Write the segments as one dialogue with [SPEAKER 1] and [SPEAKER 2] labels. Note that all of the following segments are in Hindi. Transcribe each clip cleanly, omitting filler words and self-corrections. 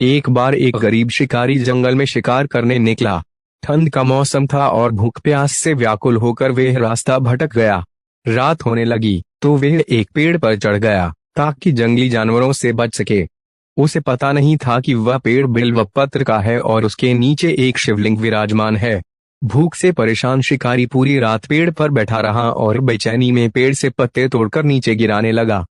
[SPEAKER 1] एक बार एक गरीब शिकारी जंगल में शिकार करने निकला। ठंड का मौसम था और भूख प्यास से व्याकुल होकर वह रास्ता भटक गया। रात होने लगी तो वह एक पेड़ पर चढ़ गया ताकि जंगली जानवरों से बच सके। उसे पता नहीं था कि वह पेड़ बिल्व पत्र का है और उसके नीचे एक शिवलिंग विराजमान है। भूख से परेशान शिकारी पूरी रात पेड़ पर बैठा रहा और बेचैनी में पेड़ से पत्ते तोड़कर नीचे गिराने लगा।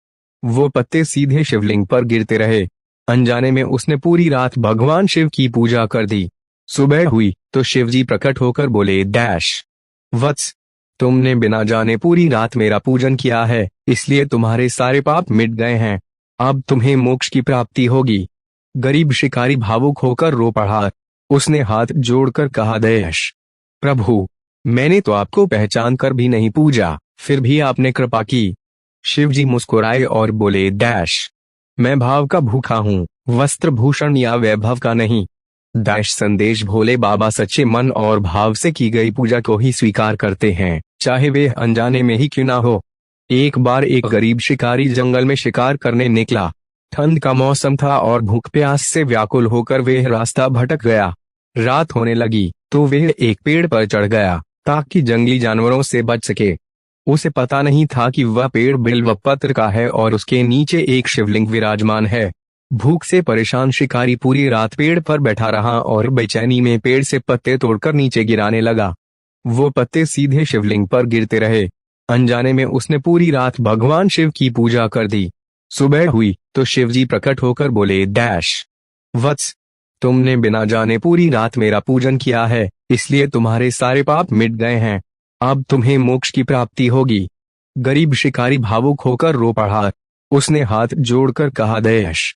[SPEAKER 1] वो पत्ते सीधे शिवलिंग पर गिरते रहे। अनजाने में उसने पूरी रात भगवान शिव की पूजा कर दी। सुबह हुई तो शिवजी प्रकट होकर बोले, डैश वत्स, तुमने बिना जाने पूरी रात मेरा पूजन किया है, इसलिए तुम्हारे सारे पाप मिट गए हैं। अब तुम्हें मोक्ष की प्राप्ति होगी। गरीब शिकारी भावुक होकर रो पड़ा। उसने हाथ जोड़कर कहा, डैश प्रभु, मैंने तो आपको पहचान कर भी नहीं पूजा, फिर भी आपने कृपा की। शिवजी मुस्कुराए और बोले, डैश मैं भाव का भूखा हूँ, वस्त्र भूषण या वैभव का नहीं। डैश संदेश भोले बाबा सच्चे मन और भाव से की गई पूजा को ही स्वीकार करते हैं, चाहे वे अनजाने में ही क्यों ना हो। एक बार एक गरीब शिकारी जंगल में शिकार करने निकला। ठंड का मौसम था और भूख प्यास से व्याकुल होकर वह रास्ता भटक गया। रात होने लगी तो वह एक पेड़ पर चढ़ गया ताकि जंगली जानवरों से बच सके। उसे पता नहीं था कि वह पेड़ बिल्व पत्र का है और उसके नीचे एक शिवलिंग विराजमान है। भूख से परेशान शिकारी पूरी रात पेड़ पर बैठा रहा और बेचैनी में पेड़ से पत्ते तोड़कर नीचे गिराने लगा। वो पत्ते सीधे शिवलिंग पर गिरते रहे। अनजाने में उसने पूरी रात भगवान शिव की पूजा कर दी। सुबह हुई तो शिवजी प्रकट होकर बोले, डैश वत्स, तुमने बिना जाने पूरी रात मेरा पूजन किया है, इसलिए तुम्हारे सारे पाप मिट गए हैं। अब तुम्हें मोक्ष की प्राप्ति होगी। गरीब शिकारी भावुक होकर रो पड़ा। उसने हाथ जोड़कर कहा, डैश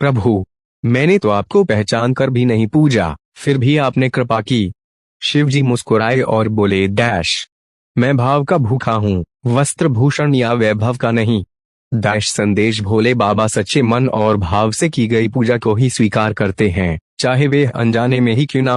[SPEAKER 1] प्रभु, मैंने तो आपको पहचान कर भी नहीं पूजा, फिर भी आपने कृपा की। शिवजी मुस्कुराए और बोले, डैश मैं भाव का भूखा हूँ, वस्त्र भूषण या वैभव का नहीं। डैश संदेश भोले बाबा सच्चे मन और भाव से की गई पूजा को ही स्वीकार करते हैं, चाहे वे अनजाने में ही क्यों ना